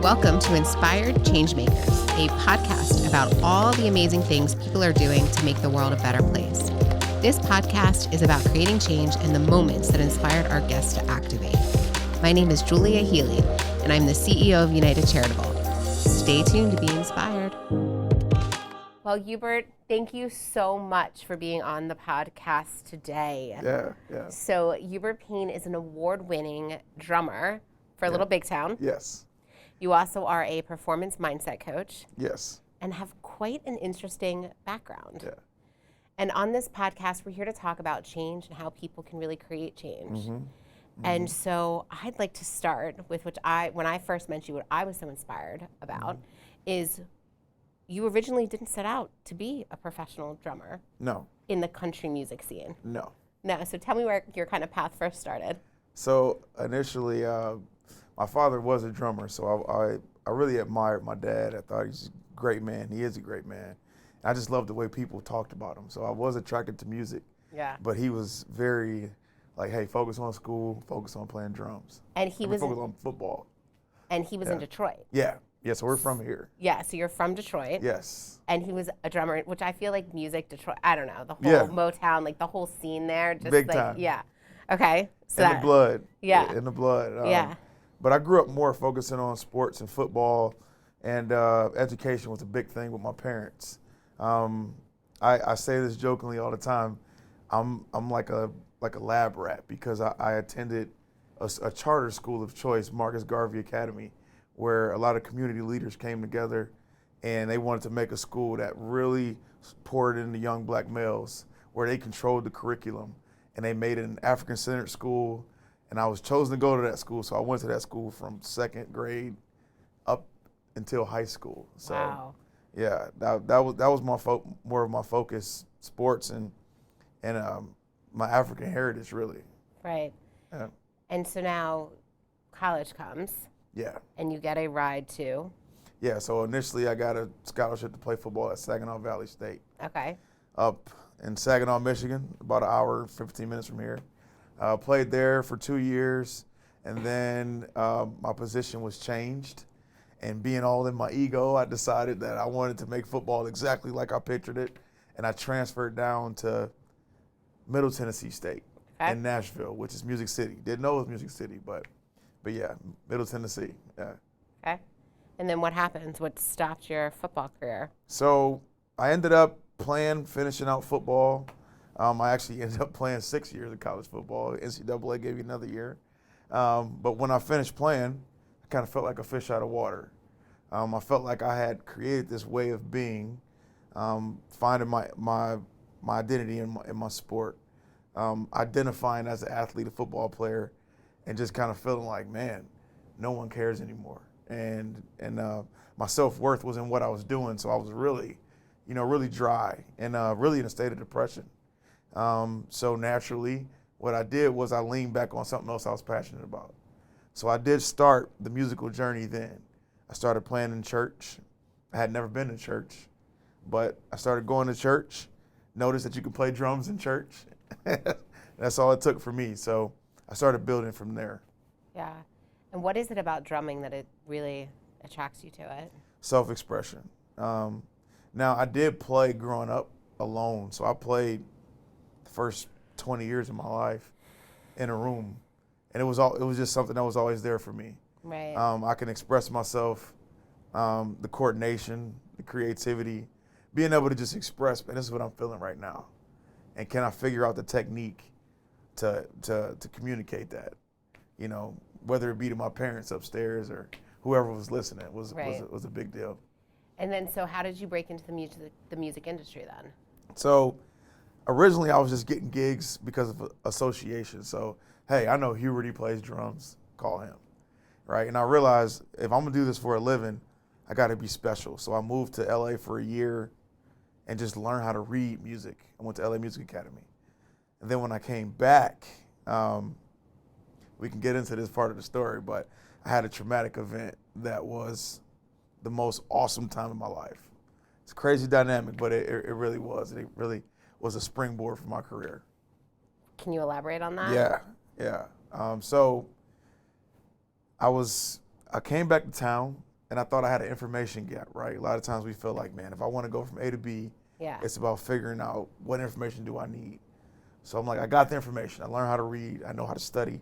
Welcome to Inspired Changemakers, a podcast about all the amazing things people are doing to make the world a better place. This podcast is about creating change and the moments that inspired our guests to activate. My name is Julia Healy, and I'm the CEO of United Charitable. Stay tuned to be inspired. Well, Hubert, thank you so much for being on the podcast today. Yeah. So Hubert Payne is an award-winning drummer for Little Big Town. Yes. You also are a performance mindset coach. Yes. And have quite an interesting background. Yeah. And on this podcast, we're here to talk about change and how people can really create change. Mm-hmm. And so I'd like to start with when I first met you, what I was so inspired about is you originally didn't set out to be a professional drummer. No. In the country music scene. No. So tell me where your kind of path first started. So initially, my father was a drummer, so I really admired my dad. I thought he's a great man. He is a great man. I just loved the way people talked about him. So I was attracted to music. Yeah. But he was very like, hey, focus on school, focus on playing drums. And he was focus on football. And he was in Detroit. Yeah. Yeah, so we're from here. Yeah, so you're from Detroit. Yes. And he was a drummer, which I feel like music Detroit, I don't know, the whole Motown, like the whole scene there. Just Big like, time. Yeah. Okay. So in the blood. Yeah. In the blood. Yeah. But I grew up more focusing on sports and football, and education was a big thing with my parents. I say this jokingly all the time. I'm like a lab rat because I attended a charter school of choice, Marcus Garvey Academy, where a lot of community leaders came together, and they wanted to make a school that really poured into young black males, where they controlled the curriculum, and they made it an African-centered school. And I was chosen to go to that school, so I went to that school from second grade up until high school. So, wow. Yeah, that was more of my focus, sports and my African heritage, really. Right. Yeah. And so now college comes. Yeah. And you get a ride to. Yeah. So initially, I got a scholarship to play football at Saginaw Valley State. Okay. Up in Saginaw, Michigan, about an hour, 15 minutes from here. Played there for 2 years, and then my position was changed. And being all in my ego, I decided that I wanted to make football exactly like I pictured it, and I transferred down to Middle Tennessee State in Nashville, which is Music City. Didn't know it was Music City, but yeah, Middle Tennessee. Yeah. Okay. And then what happens? What stopped your football career? So I ended up finishing out football. I actually ended up playing 6 years of college football. NCAA gave me another year. But when I finished playing, I kind of felt like a fish out of water. I felt like I had created this way of being, finding my identity in my sport, identifying as an athlete, a football player, and just kind of feeling like, man, no one cares anymore. And my self-worth was in what I was doing, so I was really dry and really in a state of depression. So naturally, what I did was I leaned back on something else I was passionate about. So I did start the musical journey then. I started playing in church. I had never been to church, but I started going to church, noticed that you could play drums in church. That's all it took for me. So I started building from there. Yeah. And what is it about drumming that it really attracts you to it? Self-expression. Now, I did play growing up alone. So I played the first 20 years of my life in a room. And it was just something that was always there for me. Right. I can express myself, the coordination, the creativity, being able to just express, man, this is what I'm feeling right now. And can I figure out the technique to communicate that? Whether it be to my parents upstairs or whoever was listening, was a big deal. And then, so how did you break into the music industry then? So originally I was just getting gigs because of association. So, hey, I know Hubert, he plays drums, call him, right? And I realized if I'm gonna do this for a living, I gotta be special. So I moved to LA for a year and just learned how to read music. I went to LA Music Academy. And then when I came back, we can get into this part of the story, but I had a traumatic event that was the most awesome time of my life. It's a crazy dynamic, but it really was. It really was a springboard for my career. Can you elaborate on that? Yeah. So I came back to town and I thought I had an information gap, right? A lot of times we feel like, man, if I want to go from A to B, it's about figuring out what information do I need. So I'm like, I got the information. I learned how to read. I know how to study.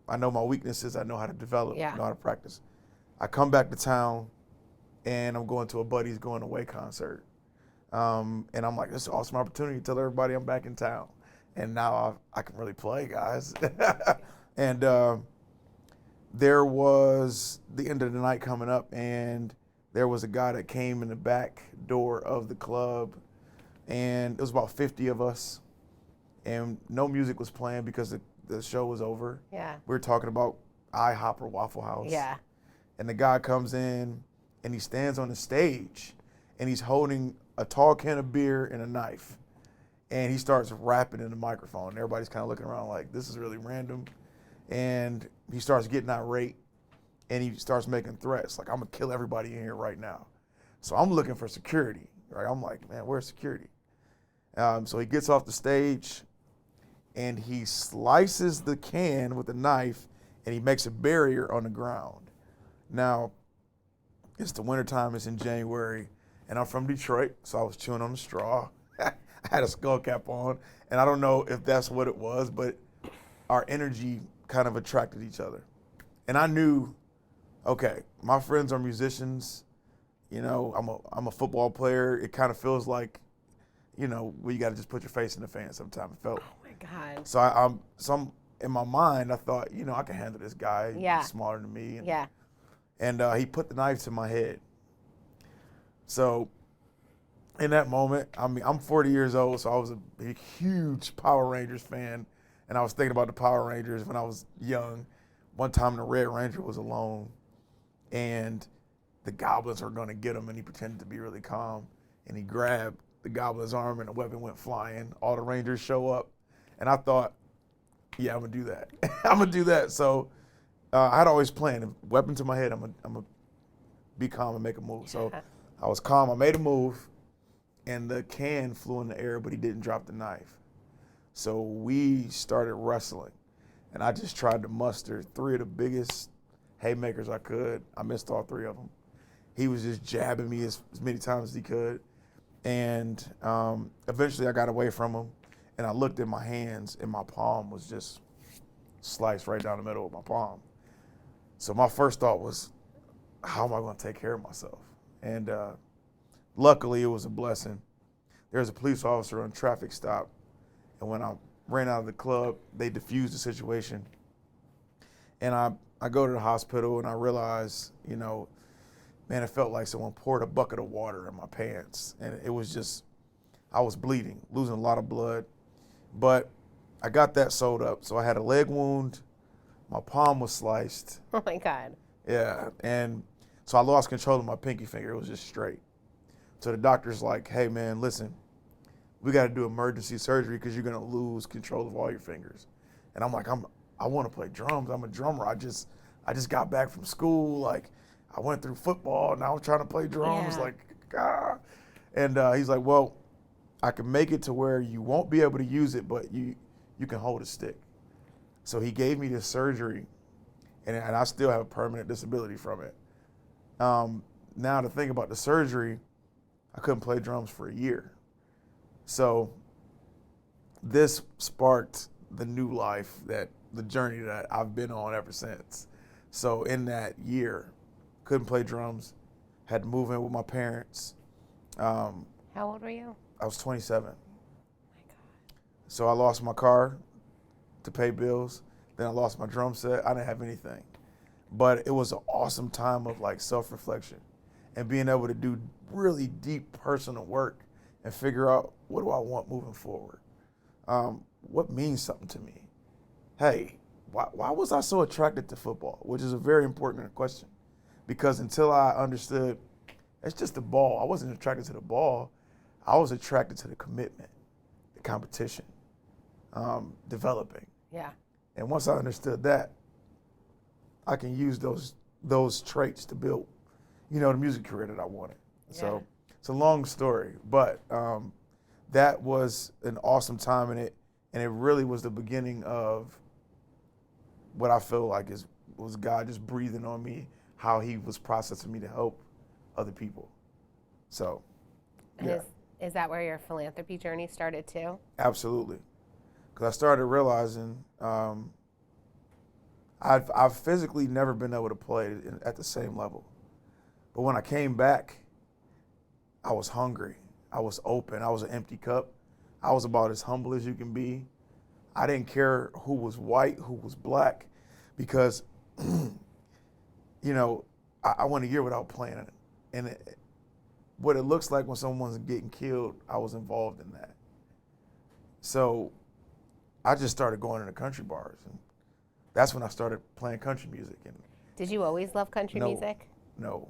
I know my weaknesses. I know how to develop. I know how to practice. I come back to town, and I'm going to a buddy's going away concert. And I'm like, this is an awesome opportunity to tell everybody I'm back in town. And now I can really play, guys. And there was the end of the night coming up, and there was a guy that came in the back door of the club, and it was about 50 of us, and no music was playing because the show was over. We were talking about IHOP or Waffle House. And the guy comes in, and he stands on the stage, and he's holding a tall can of beer and a knife. And he starts rapping in the microphone. And everybody's kind of looking around like, this is really random. And he starts getting irate, and he starts making threats. Like, I'm going to kill everybody in here right now. So I'm looking for security, right? I'm like, man, where's security? So he gets off the stage, and he slices the can with a knife, and he makes a barrier on the ground. Now, it's the wintertime. It's in January, and I'm from Detroit, so I was chewing on a straw. I had a skull cap on, and I don't know if that's what it was, but our energy kind of attracted each other. And I knew, okay, my friends are musicians. You know, I'm a football player. It kind of feels like, you know, where you got to just put your face in the fan sometimes. It felt. Oh my God. So I'm in my mind, I thought, you know, I can handle this guy. He's smaller than me. And he put the knife to my head. So in that moment, I mean, I'm 40 years old, so I was a huge Power Rangers fan. And I was thinking about the Power Rangers when I was young. One time the Red Ranger was alone, and the goblins were going to get him, and he pretended to be really calm. And he grabbed the goblin's arm, and the weapon went flying. All the Rangers show up. And I thought, yeah, I'm going to do that. I'm going to do that. So I had always planned, a weapon to my head, I'm going to be calm and make a move. So I was calm. I made a move, and the can flew in the air, but he didn't drop the knife. So we started wrestling, and I just tried to muster 3 of the biggest haymakers I could. I missed all 3 of them. He was just jabbing me as many times as he could. And eventually I got away from him, and I looked at my hands, and my palm was just sliced right down the middle of my palm. So my first thought was, how am I going to take care of myself? And luckily, it was a blessing. There was a police officer on a traffic stop, and when I ran out of the club, they diffused the situation. And I go to the hospital, and I realize, you know, man, it felt like someone poured a bucket of water in my pants. And it was just, I was bleeding, losing a lot of blood. But I got that sewed up. So I had a leg wound. My palm was sliced. Oh, my God. Yeah. And so I lost control of my pinky finger. It was just straight. So the doctor's like, hey, man, listen, we got to do emergency surgery because you're going to lose control of all your fingers. And I'm like, I want to play drums. I'm a drummer. I just got back from school. Like, I went through football, and I was trying to play drums. Like, ah. And he's like, well, I can make it to where you won't be able to use it, but you can hold a stick. So he gave me this surgery, and I still have a permanent disability from it. Now to think about the surgery, I couldn't play drums for a year. So this sparked the new life, the journey that I've been on ever since. So in that year, couldn't play drums, had to move in with my parents. How old were you? I was 27. Oh my God. So I lost my car to pay bills. Then I lost my drum set. I didn't have anything. But it was an awesome time of like self-reflection and being able to do really deep personal work and figure out, what do I want moving forward? What means something to me? Hey, why was I so attracted to football? Which is a very important question. Because until I understood, it's just the ball. I wasn't attracted to the ball. I was attracted to the commitment, the competition, developing. Yeah. And once I understood that, I can use those traits to build, you know, the music career that I wanted. Yeah. So it's a long story, but that was an awesome time in it, and it really was the beginning of what I feel like was God just breathing on me how he was processing me to help other people. So, yeah. Is that where your philanthropy journey started too? Absolutely. Because I started realizing I've physically never been able to play at the same level. But when I came back, I was hungry. I was open. I was an empty cup. I was about as humble as you can be. I didn't care who was white, who was black, because, you know, I went a year without playing it. And what it looks like when someone's getting killed, I was involved in that. So I just started going into country bars. And that's when I started playing country music. And did you always love country music? No.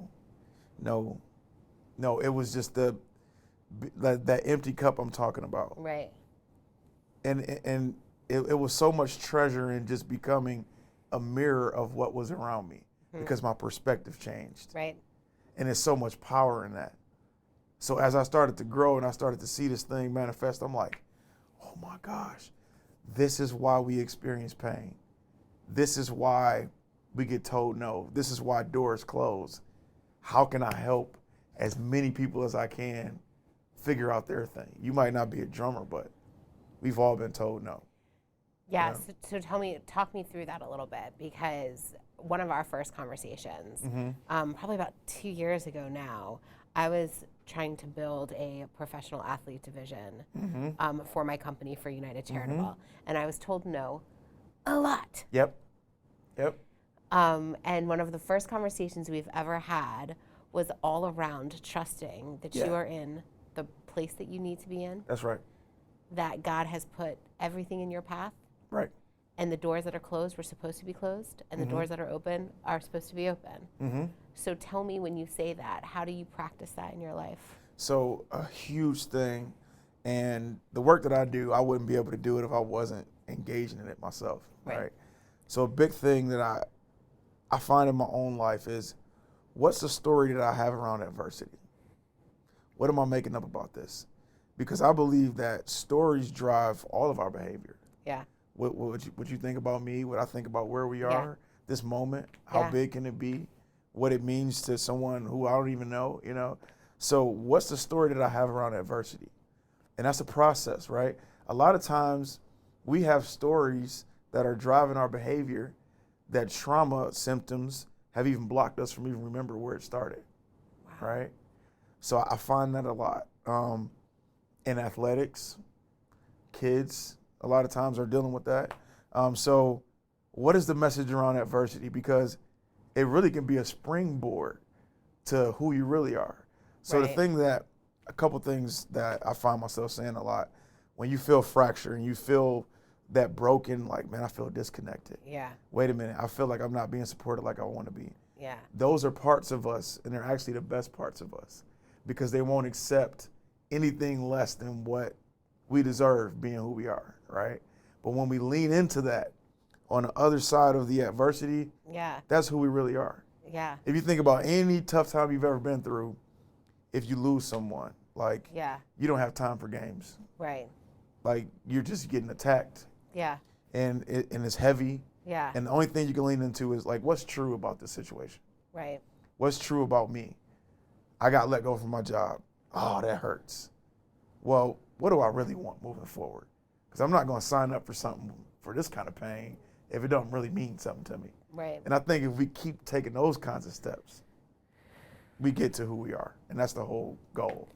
It was just that empty cup I'm talking about. Right. And it was so much treasure in just becoming a mirror of what was around me because my perspective changed. Right. And there's so much power in that. So as I started to grow and I started to see this thing manifest, I'm like, oh my gosh, this is why we experience pain. This is why we get told no. This is why doors close. How can I help as many people as I can figure out their thing? You might not be a drummer, but we've all been told no. Yeah, so talk me through that a little bit, because one of our first conversations, probably about 2 years ago now, I was trying to build a professional athlete division for my company, for United Charitable, and I was told no a lot. Yep. And one of the first conversations we've ever had was all around trusting that you are in the place that you need to be in. That's right. That God has put everything in your path. Right. And the doors that are closed were supposed to be closed, and the doors that are open are supposed to be open. So tell me, when you say that, how do you practice that in your life? So a huge thing, and the work that I do, I wouldn't be able to do it if I wasn't engaging in it myself, right? So a big thing that I find in my own life is, what's the story that I have around adversity? What am I making up about this? Because I believe that stories drive all of our behavior. Yeah. What you think about me, what I think about where we are, this moment, how big can it be, what it means to someone who I don't even know, you know? So what's the story that I have around adversity? And that's a process, right? A lot of times we have stories that are driving our behavior, that trauma symptoms have even blocked us from even remember where it started, right? So I find that a lot. In athletics, kids, a lot of times are dealing with that. So what is the message around adversity? Because it really can be a springboard to who you really are. So a couple things that I find myself saying a lot, when you feel fractured and you feel that broken, like, man, I feel disconnected. Yeah. Wait a minute, I feel like I'm not being supported like I want to be. Yeah. Those are parts of us, and they're actually the best parts of us, because they won't accept anything less than what we deserve being who we are, right? But when we lean into that on the other side of the adversity, that's who we really are. Yeah. If you think about any tough time you've ever been through, if you lose someone, like, you don't have time for games. Right. Like, you're just getting attacked. Yeah. And it's heavy. Yeah. And the only thing you can lean into is, like, what's true about this situation? Right. What's true about me? I got let go from my job. Oh, that hurts. Well, what do I really want moving forward? Because I'm not going to sign up for something, for this kind of pain, if it don't really mean something to me. Right. And I think if we keep taking those kinds of steps, we get to who we are. And that's the whole goal,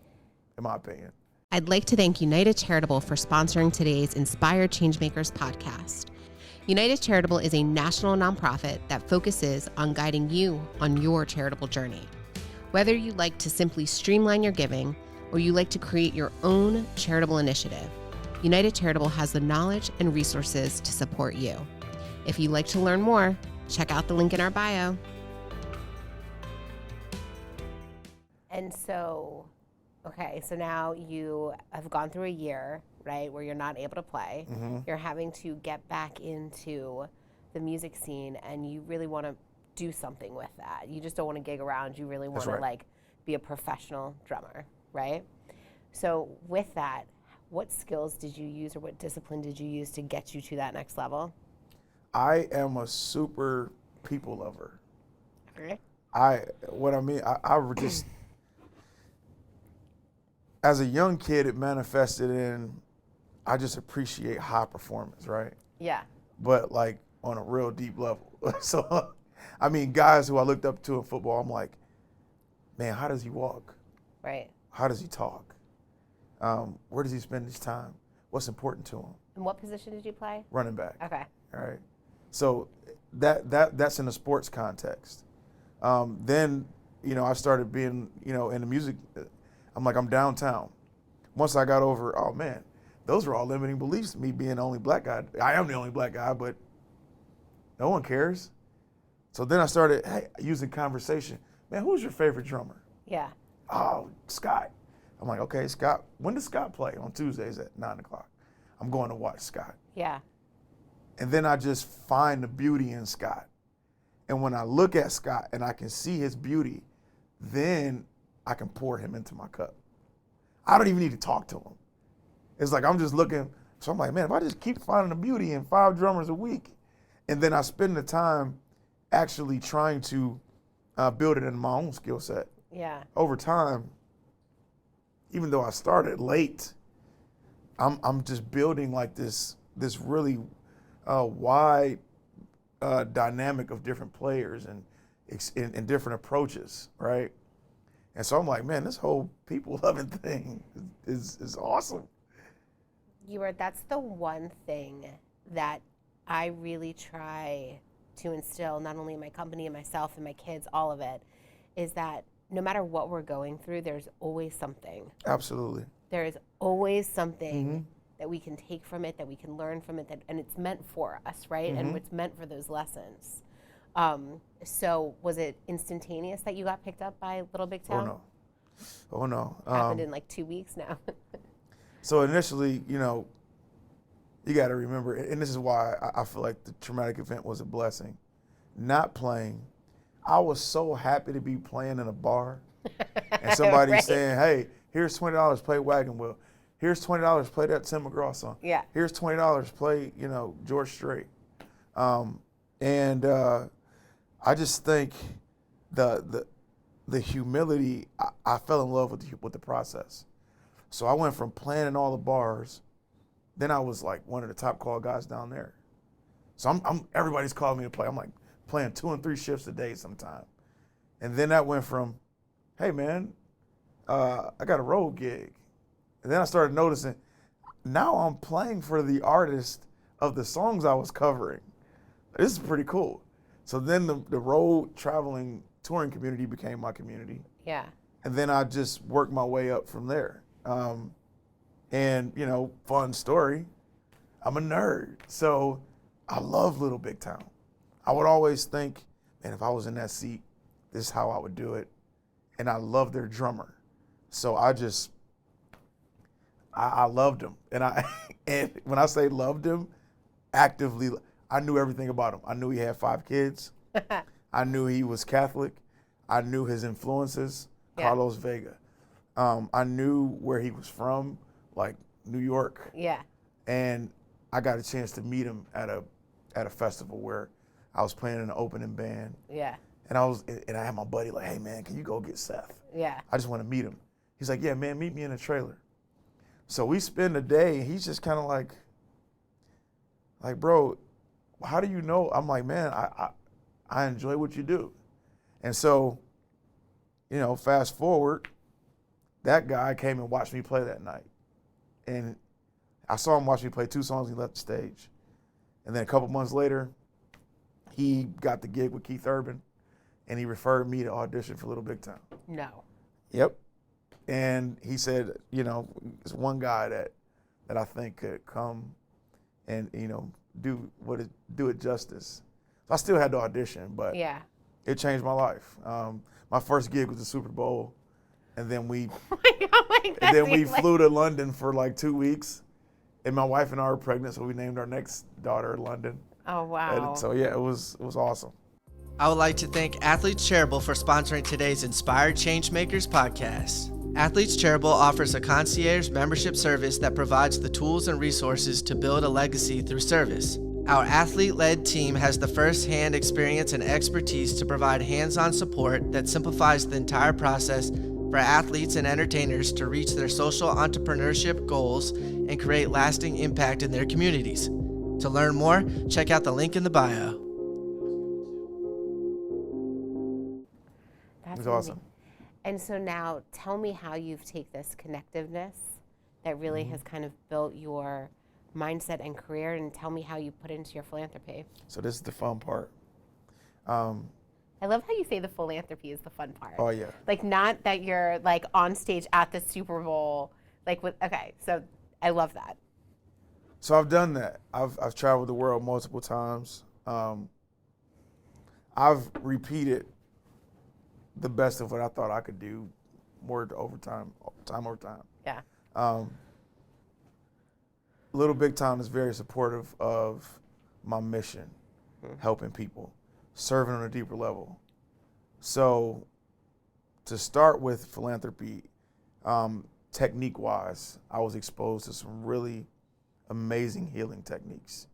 in my opinion. I'd like to thank United Charitable for sponsoring today's Inspired Changemakers podcast. United Charitable is a national nonprofit that focuses on guiding you on your charitable journey. Whether you like to simply streamline your giving or you like to create your own charitable initiative, United Charitable has the knowledge and resources to support you. If you'd like to learn more, check out the link in our bio. And so, okay, so now you have gone through a year, right, where you're not able to play. You're having to get back into the music scene, and you really want to do something with that. You just don't want to gig around. You really want to like be a professional drummer, right? So with that, what skills did you use, or what discipline did you use to get you to that next level? I am a super people lover. Okay. I would just, as a young kid, it manifested in, I just appreciate high performance, right? Yeah. But like on a real deep level. So, I mean, guys who I looked up to in football, I'm like, man, how does he walk? Right. How does he talk? Where does he spend his time? What's important to him? And what position did you play? Running back. Okay. All right. So that's in a sports context. Then, I started being, in the music. I'm downtown. Once I got over, oh man, those were all limiting beliefs. Me being the only black guy. I am the only black guy, but no one cares. So then I started using conversation. Man, who's your favorite drummer? Yeah. Oh, Scott. I'm like, okay, Scott. When does Scott play? On Tuesdays at 9:00. I'm going to watch Scott. Yeah. And then I just find the beauty in Scott. And when I look at Scott and I can see his beauty, then I can pour him into my cup. I don't even need to talk to him. It's like I'm just looking. So I'm like, man, if I just keep finding the beauty in 5 drummers a week, and then I spend the time actually trying to build it in my own skill set. Yeah. Over time, even though I started late, I'm just building like this really wide dynamic of different players and different approaches, right? And so I'm like, man, this whole people loving thing is awesome. That's the one thing that I really try to instill, not only in my company and myself and my kids, all of it, is that no matter what we're going through, there's always something. Absolutely. There is always something that we can take from it, that we can learn from it, and it's meant for us, right? And it's meant for those lessons. So was it instantaneous that you got picked up by Little Big Town? Oh no. Happened in like 2 weeks now. So initially, you got to remember, and this is why I feel like the traumatic event was a blessing. Not playing, I was so happy to be playing in a bar, and somebody Right. saying, "Hey, here's $20, play Wagon Wheel. Here's $20, play that Tim McGraw song. Yeah. Here's $20, play George Strait." And I just think the humility. I fell in love with the process. So I went from playing in all the bars, then I was like one of the top call guys down there. So everybody's calling me to play. I'm like playing 2 and 3 shifts a day sometime. And then that went from, hey man, I got a road gig. And then I started noticing, now I'm playing for the artist of the songs I was covering. This is pretty cool. So then the road traveling touring community became my community. Yeah. And then I just worked my way up from there. And fun story, I'm a nerd. So I love Little Big Town. I would always think, man, if I was in that seat, this is how I would do it. And I love their drummer. So I loved him. And when I say loved him, actively, I knew everything about him. I knew he had 5 kids. I knew he was Catholic. I knew his influences, Yeah. Carlos Vega. I knew where he was from, like New York. Yeah. And I got a chance to meet him at a festival where I was playing in an opening band. Yeah. And I had my buddy like, hey man, can you go get Seth? Yeah. I just want to meet him. He's like, yeah man, meet me in a trailer. So we spend the day, and he's just kind of like, bro, how do you know? I'm like, man, I enjoy what you do. And so, fast forward, that guy came and watched me play that night. And I saw him watch me play 2 songs, he left the stage. And then a couple months later, he got the gig with Keith Urban, and he referred me to audition for Little Big Town. No. Yep. And he said, there's one guy that I think could come and, do it justice. So I still had to audition, but Yeah. it changed my life. My first gig was the Super Bowl, and then we flew to London for like 2 weeks, and my wife and I were pregnant, so we named our next daughter London. Oh, wow. And so yeah, it was awesome. I would like to thank Athletes Charitable for sponsoring today's Inspired Changemakers podcast. Athletes Charitable offers a concierge membership service that provides the tools and resources to build a legacy through service. Our athlete-led team has the first-hand experience and expertise to provide hands-on support that simplifies the entire process for athletes and entertainers to reach their social entrepreneurship goals and create lasting impact in their communities. To learn more, check out the link in the bio. That's It's awesome. And so now tell me how you've taken this connectiveness that really has kind of built your mindset and career, and tell me how you put it into your philanthropy. So this is the fun part. I love how you say the philanthropy is the fun part. Oh yeah. Like, not that you're like on stage at the Super Bowl, like with, okay, so I love that. So I've done that. I've traveled the world multiple times. I've repeated the best of what I thought I could do more over time over time. Yeah. Little Big Town is very supportive of my mission, helping people, serving on a deeper level. So to start with philanthropy, technique-wise, I was exposed to some really amazing healing techniques.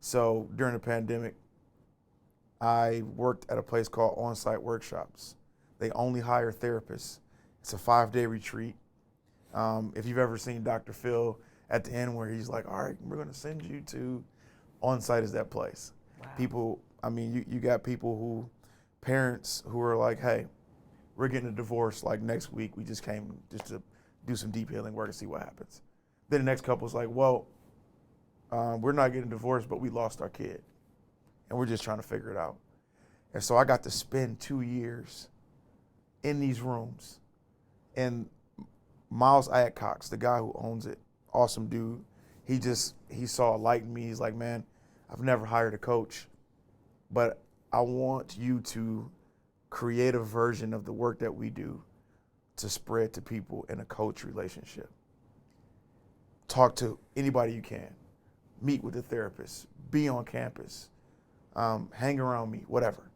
So during the pandemic, I worked at a place called On-Site Workshops. They only hire therapists. It's a 5-day retreat. If you've ever seen Dr. Phil at the end where he's like, all right, we're gonna send you to, On-Site is that place. Wow. People, I mean, you got people who, parents who are like, hey, we're getting a divorce like next week. We just came just to do some deep healing work and see what happens. Then the next couple's like, well, we're not getting divorced, but we lost our kid. And we're just trying to figure it out. And so I got to spend 2 years in these rooms. And Miles Adcox, the guy who owns it, awesome dude, he saw a light in me. He's like, man, I've never hired a coach, but I want you to create a version of the work that we do to spread to people in a coach relationship. Talk to anybody you can. Meet with a therapist. Be on campus. Hang around me, whatever.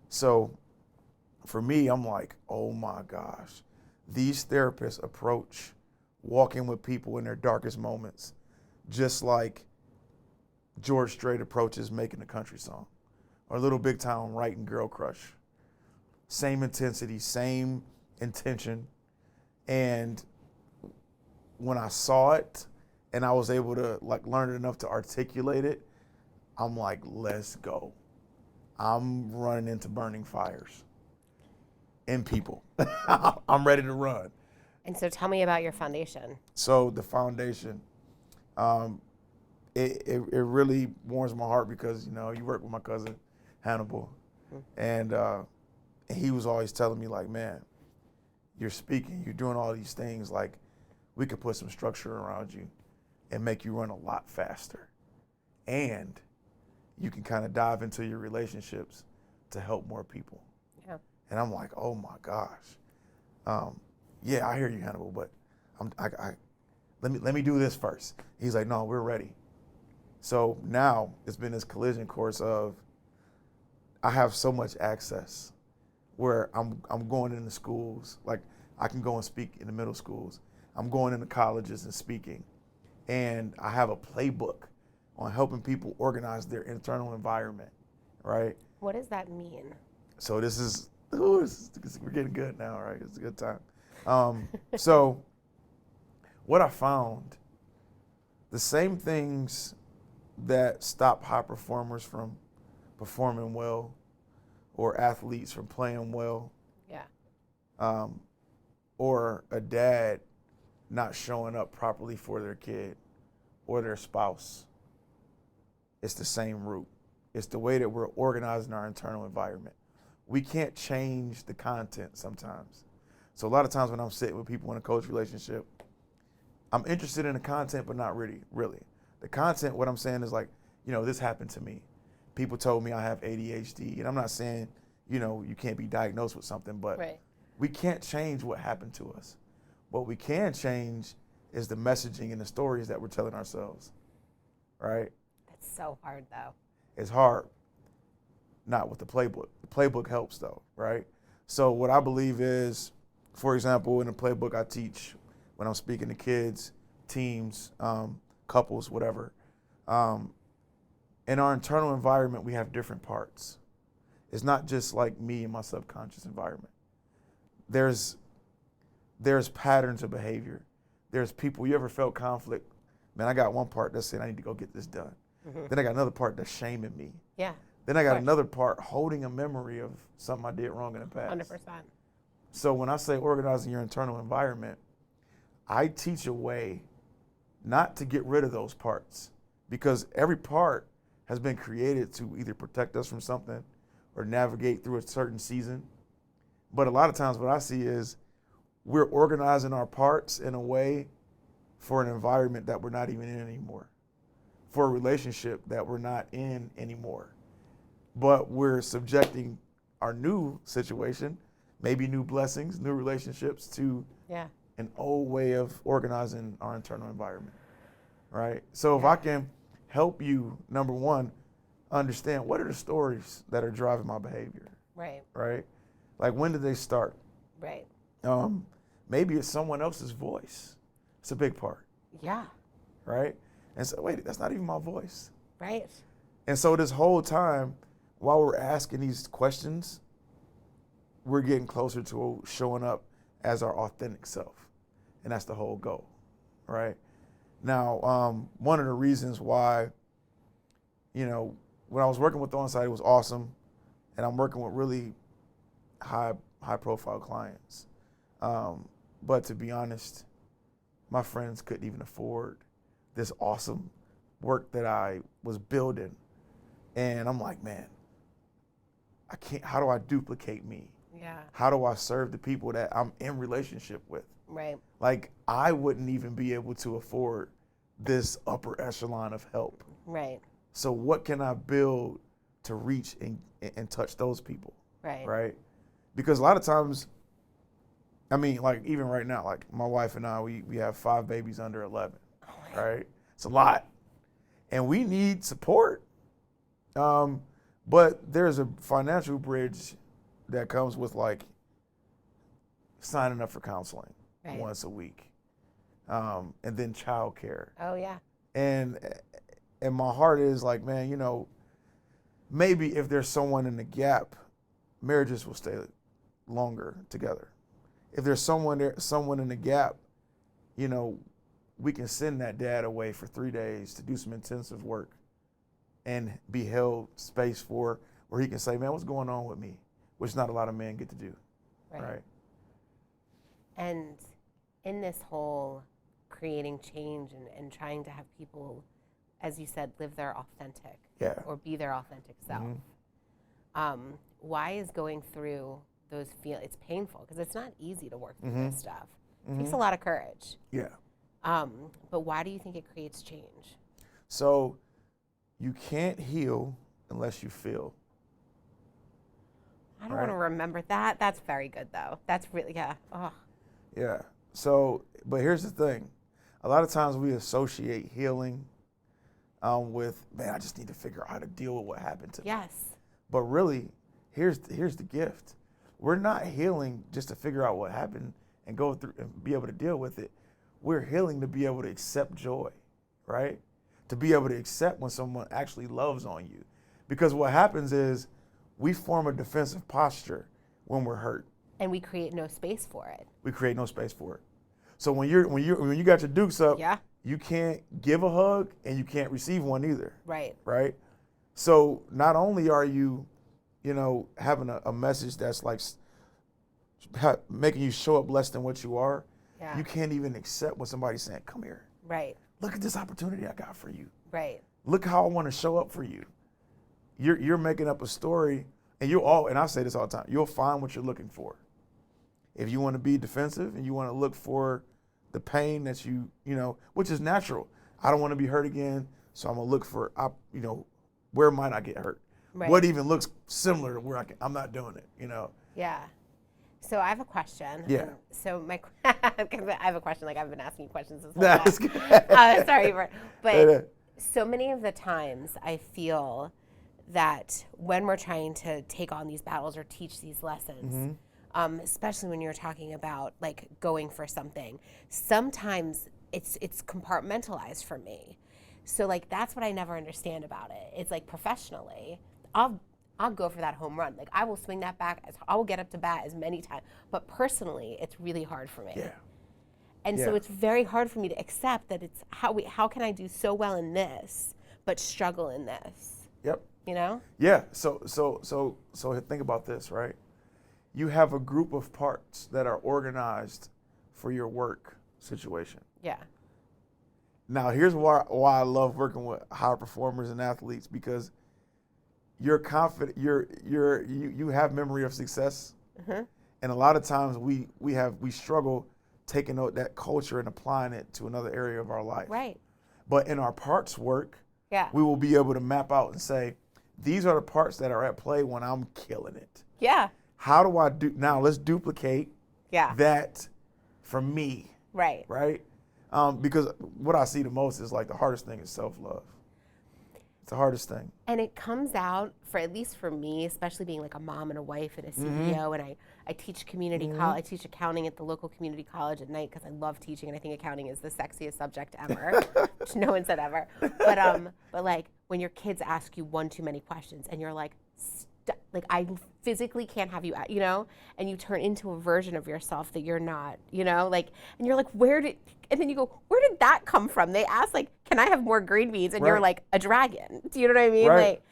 So for me, I'm like, oh my gosh. These therapists approach walking with people in their darkest moments just like George Strait approaches making a country song, or Little Big Town writing Girl Crush. Same intensity, same intention. And when I saw it and I was able to like learn it enough to articulate it, I'm like, let's go. I'm running into burning fires in people. I'm ready to run. And so tell me about your foundation. So the foundation, it really warms my heart because, you know, you work with my cousin, Hannibal, and he was always telling me like, man, you're speaking, you're doing all these things, like we could put some structure around you and make you run a lot faster. And you can kind of dive into your relationships to help more people. Yeah. And I'm like, oh my gosh. Yeah, I hear you, Hannibal, but let me do this first. He's like, no, we're ready. So now it's been this collision course of I have so much access where I'm going into schools, like I can go and speak in the middle schools. I'm going into colleges and speaking. And I have a playbook on helping people organize their internal environment, right? What does that mean? So this is, we're getting good now, right? It's a good time. So what I found, the same things that stop high performers from performing well or athletes from playing well, yeah, or a dad not showing up properly for their kid or their spouse, it's the same root. It's the way that we're organizing our internal environment. We can't change the content sometimes. So a lot of times when I'm sitting with people in a coach relationship, I'm interested in the content, but not really. The content, what I'm saying is like, you know, this happened to me. People told me I have ADHD, and I'm not saying, you know, you can't be diagnosed with something, but right. We can't change what happened to us. What we can change is the messaging and the stories that we're telling ourselves, right? That's so hard, though. It's hard, not with the playbook. The playbook helps, though, right? So what I believe is, for example, in the playbook I teach when I'm speaking to kids, teams, couples, whatever, and in our internal environment, we have different parts. It's not just like me and my subconscious environment. There's patterns of behavior. There's people, you ever felt conflict? Man, I got one part that's saying I need to go get this done. Mm-hmm. Then I got another part that's shaming me. Yeah. Then I got another part holding a memory of something I did wrong in the past. 100%. So when I say organizing your internal environment, I teach a way not to get rid of those parts, because every part has been created to either protect us from something or navigate through a certain season. But a lot of times what I see is we're organizing our parts in a way for an environment that we're not even in anymore, for a relationship that we're not in anymore. But we're subjecting our new situation, maybe new blessings, new relationships, to an old way of organizing our internal environment, right? So if I can help you, number one, understand what are the stories that are driving my behavior, right? Like, when did they start? Right. Maybe it's someone else's voice. It's a big part. Yeah. Right? And so, wait, that's not even my voice. Right. And so this whole time, while we're asking these questions, we're getting closer to showing up as our authentic self. And that's the whole goal, right? Now, one of the reasons why, when I was working with On-Site, it was awesome. And I'm working with really high profile clients. But to be honest, my friends couldn't even afford this awesome work that I was building. And I'm like, man, I can't, how do I duplicate me? Yeah. How do I serve the people that I'm in relationship with? Right. Like, I wouldn't even be able to afford this upper echelon of help. Right. So what can I build to reach and touch those people? Right. Right? Because a lot of times, I mean, like, even right now, like, my wife and I, we have 5 babies under 11, right? It's a lot. And we need support. But there's a financial bridge that comes with, like, signing up for counseling once a week, and then childcare. Oh, yeah. And my heart is like, man, maybe if there's someone in the gap, marriages will stay longer together. If there's someone in the gap, we can send that dad away for 3 days to do some intensive work and be held space for where he can say, man, what's going on with me? Which not a lot of men get to do, right? And in this whole creating change and trying to have people, as you said, live their authentic or be their authentic self, why is going through those it's painful, because it's not easy to work through this stuff. It takes a lot of courage. Yeah. But why do you think it creates change? So you can't heal unless you feel. I don't want to remember that. That's very good, though. That's really, Oh. Yeah. So, but here's the thing. A lot of times we associate healing with, man, I just need to figure out how to deal with what happened to me. Yes. But really, here's the gift. We're not healing just to figure out what happened and go through and be able to deal with it. We're healing to be able to accept joy, right? To be able to accept when someone actually loves on you. Because what happens is we form a defensive posture when we're hurt. And we create no space for it. We create no space for it. So when you got your dukes up, you can't give a hug and you can't receive one either. Right. Right? So not only are you, having a message that's like making you show up less than what you are, you can't even accept when somebody's saying, come here. Right. Look at this opportunity I got for you. Right. Look how I want to show up for you. You're making up a story, and and I say this all the time, you'll find what you're looking for. If you want to be defensive and you want to look for the pain that which is natural. I don't want to be hurt again, so I'm going to look for, where might I get hurt? Right. What even looks similar to where I'm not doing it, Yeah. So I have a question. Yeah. So I have a question, like I've been asking you questions this whole time. Sorry, but so many of the times I feel that when we're trying to take on these battles or teach these lessons, especially when you're talking about like going for something, sometimes it's compartmentalized for me. So like that's what I never understand about it. It's like professionally, I'll go for that home run. Like I will swing that back, I will get up to bat as many times. But personally, it's really hard for me. Yeah. And so it's very hard for me to accept that it's how can I do so well in this, but struggle in this? Yep. You know? Yeah. So think about this, right? You have a group of parts that are organized for your work situation. Yeah. Now, here's why I love working with high performers and athletes, because you're confident, you have memory of success, and a lot of times we struggle taking that culture and applying it to another area of our life. Right. But in our parts work, Yeah. we will be able to map out and say, these are the parts that are at play when I'm killing it. Yeah. How do I do now? Let's duplicate Yeah. that for me. Right. Right. Because what I see the most is like the hardest thing is self-love. It's the hardest thing. And it comes out, for at least for me, especially being like a mom and a wife and a CEO, and I teach community college. I teach accounting at the local community college at night because I love teaching, and I think accounting is the sexiest subject ever, which no one said ever. But like when your kids ask you one too many questions, and you're like, like I physically can't have you, you know, and you turn into a version of yourself that you're not, you know, like, and you're like, and then you go, where did that come from? They ask like, can I have more green beans? And you're like a dragon. Do you know what I mean? Right. Like,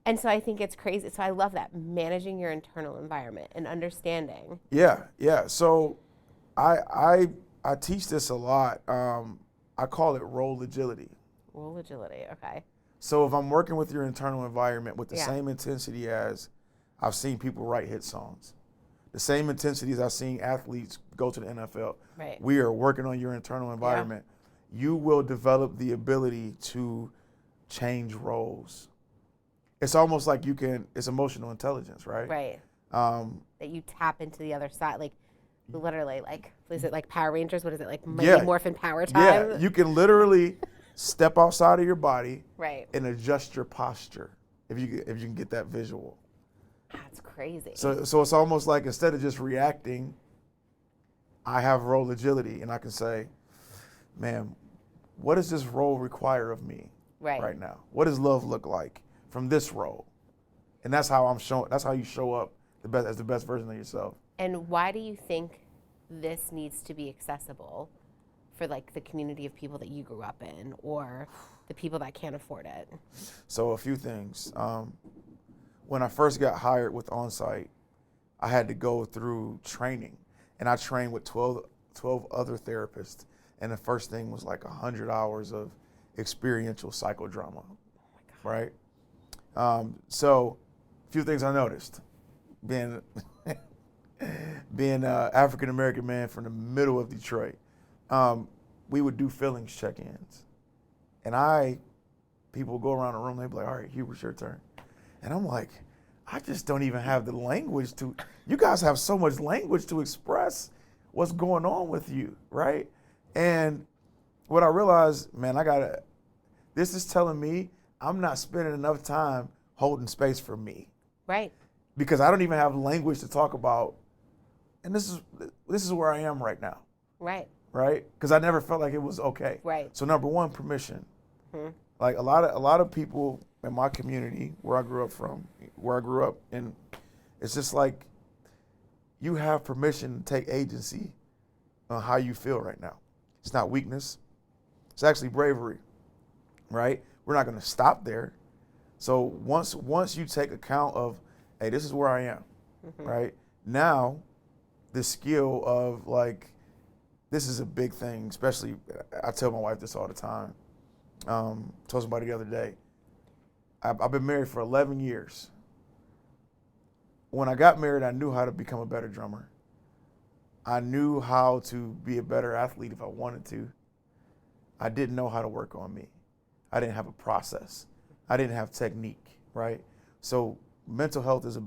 and so I think it's crazy. So I love that, managing your internal environment and understanding. Yeah, yeah. So I teach this a lot. I call it role agility. Role agility, okay. So if I'm working with your internal environment with the same intensity as I've seen people write hit songs, the same intensity as I've seen athletes go to the NFL, Right. we are working on your internal environment. You will develop the ability to change roles. It's almost like it's emotional intelligence, right? Right. That you tap into the other side, like literally, like, is it like Power Rangers? What is it, like Mighty Morphin Power Time? Yeah, you can literally step outside of your body, right, and adjust your posture if you can get that visual. That's crazy. So it's almost like instead of just reacting, I have role agility, and I can say, man, what does this role require of me right now? What does love look like from this role? And that's how that's how you show up as the best version of yourself. And why do you think this needs to be accessible for like the community of people that you grew up in, or the people that can't afford it? So a few things. When I first got hired with Onsite, I had to go through training, and I trained with 12 other therapists. And the first thing was like 100 hours of experiential psychodrama, right? So a few things I noticed, being an African-American man from the middle of Detroit. We would do feelings check-ins. And people would go around the room, they'd be like, all right, Hubert, it's your turn. And I'm like, I just don't even have the language you guys have so much language to express what's going on with you, right? And what I realized, man, this is telling me I'm not spending enough time holding space for me. Right. Because I don't even have language to talk about, and this is where I am right now. Right. Right? Because I never felt like it was okay. Right. So number one, permission. Like a lot of people in my community where I grew up, and it's just like you have permission to take agency on how you feel right now. It's not weakness. It's actually bravery, right? We're not going to stop there. So once you take account of, hey, this is where I am, right? Now, the skill of like, this is a big thing, especially, I tell my wife this all the time. Told somebody the other day, I've been married for 11 years. When I got married, I knew how to become a better drummer. I knew how to be a better athlete if I wanted to. I didn't know how to work on me. I didn't have a process. I didn't have technique, right? So mental health is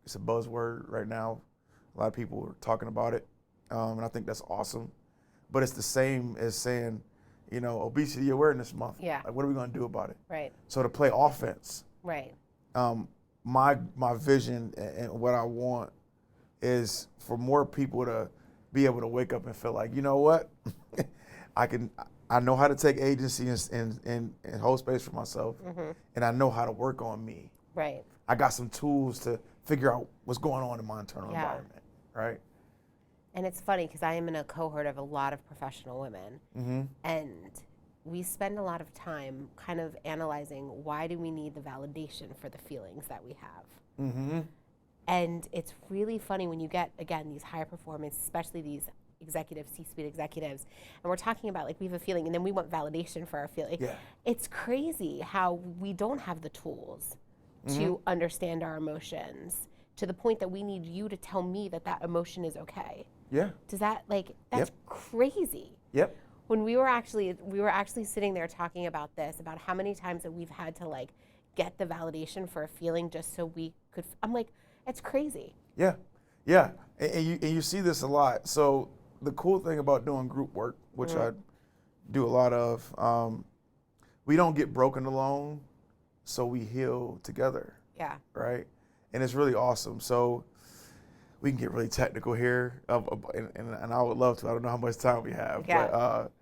it's a buzzword right now. A lot of people are talking about it, and I think that's awesome. But it's the same as saying, Obesity Awareness Month. Yeah. Like, what are we going to do about it? Right. So to play offense. Right. My vision and what I want is for more people to be able to wake up and feel like, you know what, I know how to take agency and hold space for myself, and I know how to work on me. Right. I got some tools to figure out what's going on in my internal environment, right? And it's funny because I am in a cohort of a lot of professional women, and we spend a lot of time kind of analyzing why do we need the validation for the feelings that we have. And it's really funny when you get, again, these higher performance, especially these executives, C-suite executives, and we're talking about like we have a feeling and then we want validation for our feeling. It's crazy how we don't have the tools to understand our emotions to the point that we need you to tell me that that emotion is okay. Does that that's crazy. When we were actually sitting there talking about this, about how many times that we've had to like get the validation for a feeling just so we could, I'm like, it's crazy. And you see this a lot. So the cool thing about doing group work, which I do a lot of, we don't get broken alone, so we heal together. Right? And it's really awesome. So we can get really technical here, and I would love to. I don't know how much time we have, but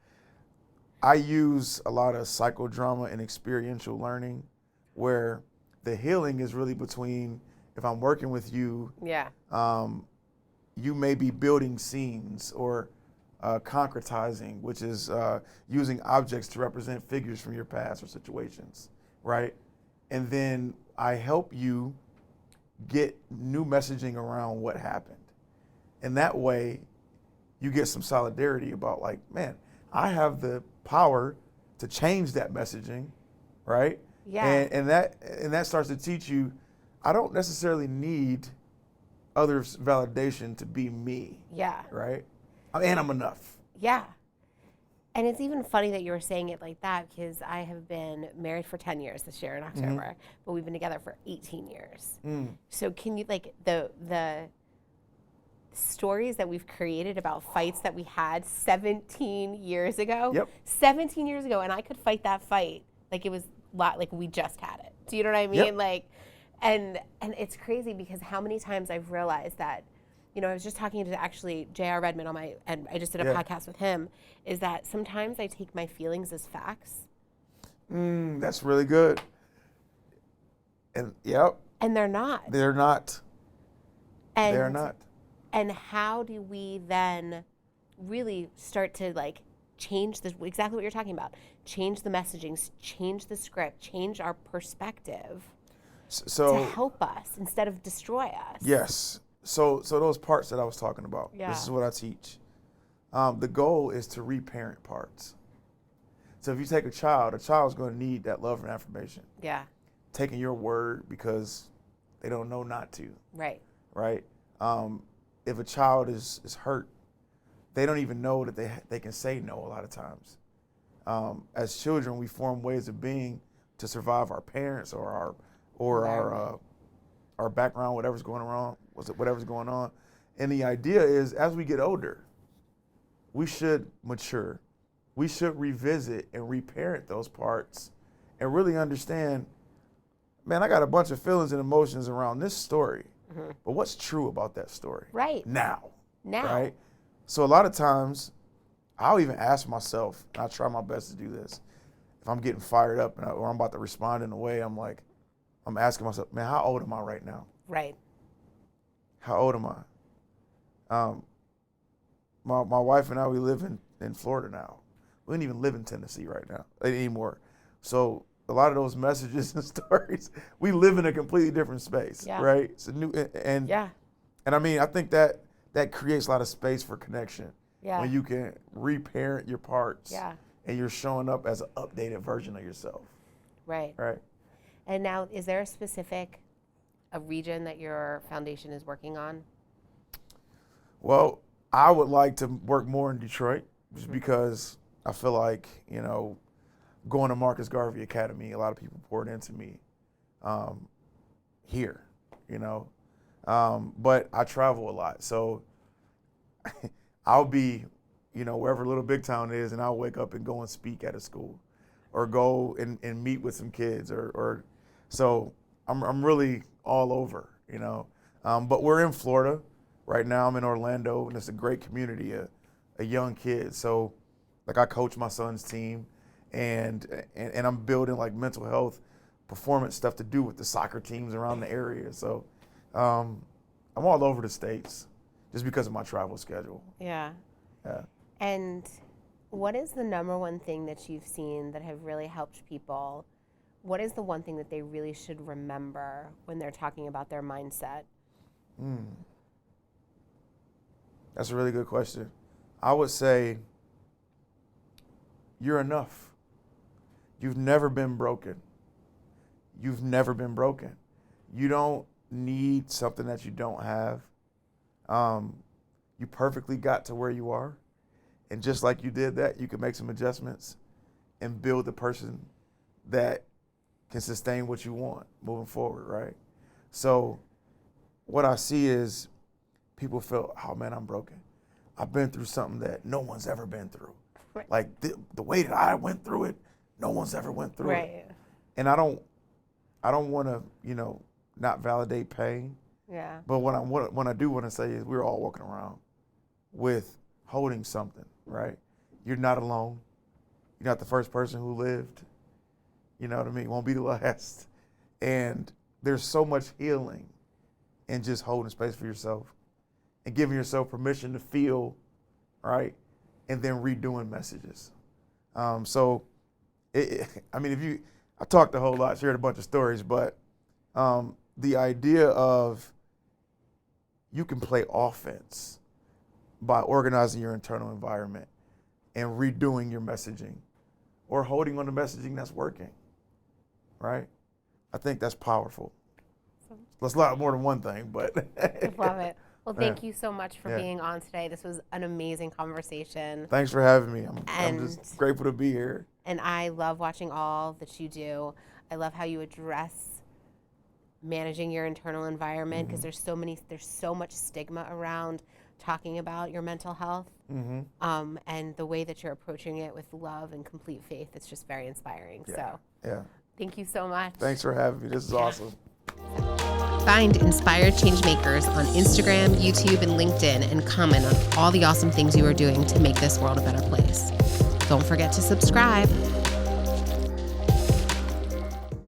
I use a lot of psychodrama and experiential learning, where the healing is really between, if I'm working with you, you may be building scenes or concretizing, which is using objects to represent figures from your past or situations, right? And then I help you get new messaging around what happened. And that way you get some solidarity about like, man, I have the power to change that messaging, right? And that starts to teach you, I don't necessarily need others' validation to be me. Right? And I'm enough. And it's even funny that you were saying it like that, because I have been married for 10 years this year in October, but we've been together for 18 years. So can you, like, the stories that we've created about fights that we had 17 years ago? 17 years ago, and I could fight that fight like it was like we just had it. Do you know what I mean? Like, and it's crazy because how many times I've realized that, you know, I was just talking to actually J.R. Redmond and I just did a podcast with him, is that sometimes I take my feelings as facts. That's really good. And And they're not. They're not. They're not. And how do we then really start to like change this, exactly what you're talking about, change the messaging, change the script, change our perspective to help us instead of destroy us? Yes. So those parts that I was talking about, this is what I teach. The goal is to reparent parts. So if you take a child's going to need that love and affirmation. Taking your word because they don't know not to. Right. If a child is hurt, they don't even know that they can say no a lot of times. As children, we form ways of being to survive our parents or our background, whatever's going on. And the idea is, as we get older, we should mature. We should revisit and reparent those parts and really understand, man, I got a bunch of feelings and emotions around this story, but what's true about that story? Now. Right? So a lot of times, I'll even ask myself, and I try my best to do this, if I'm getting fired up or I'm about to respond in a way, I'm asking myself, man, how old am I right now? How old am I? My wife and I, we live in Florida now. We don't even live in Tennessee right now anymore. So a lot of those messages and stories, we live in a completely different space, right? It's a new and I mean, I think that creates a lot of space for connection when you can reparent your parts and you're showing up as an updated version of yourself. Right. And now, is there a region that your foundation is working on? Well, I would like to work more in Detroit just because I feel like, you know, going to Marcus Garvey Academy, a lot of people poured into me here, you know. But I travel a lot. So I'll be, you know, wherever Little Big Town is, and I'll wake up and go and speak at a school or go and meet with some kids or so I'm really all over, you know. But we're in Florida right now. I'm in Orlando, and it's a great community, a young kid. So Like I coach my son's team, and I'm building like mental health, performance stuff to do with the soccer teams around the area. So I'm all over the States just because of my travel schedule. Yeah. Yeah. And what is the number one thing that you've seen that have really helped people? What is the one thing that they really should remember when they're talking about their mindset? That's a really good question. I would say you're enough. You've never been broken. You've never been broken. You don't need something that you don't have. You perfectly got to where you are. And just like you did that, you can make some adjustments and build the person that can sustain what you want moving forward, right? So what I see is people feel, oh man, I'm broken. I've been through something that no one's ever been through. Right. Like the way that I went through it, no one's ever went through Right. it. And I don't want to, not validate pain. Yeah. But what I do want to say is we're all walking around with holding something, right? You're not alone. You're not the first person who lived. You know what I mean? Won't be the last. And there's so much healing in just holding space for yourself and giving yourself permission to feel, right? And then redoing messages. I talked a whole lot, shared a bunch of stories, but the idea of you can play offense by organizing your internal environment and redoing your messaging or holding on to messaging that's working, right? I think that's powerful. That's a lot more than one thing, but. I love it. Well, thank you so much for being on today. This was an amazing conversation. Thanks for having me. I'm just grateful to be here. And I love watching all that you do. I love how you address managing your internal environment because there's so much stigma around talking about your mental health. And the way that you're approaching it with love and complete faith, it's just very inspiring. So thank you so much. Thanks for having me. This is awesome. Find Inspired Changemakers on Instagram, YouTube, and LinkedIn, and comment on all the awesome things you are doing to make this world a better place. Don't forget to subscribe.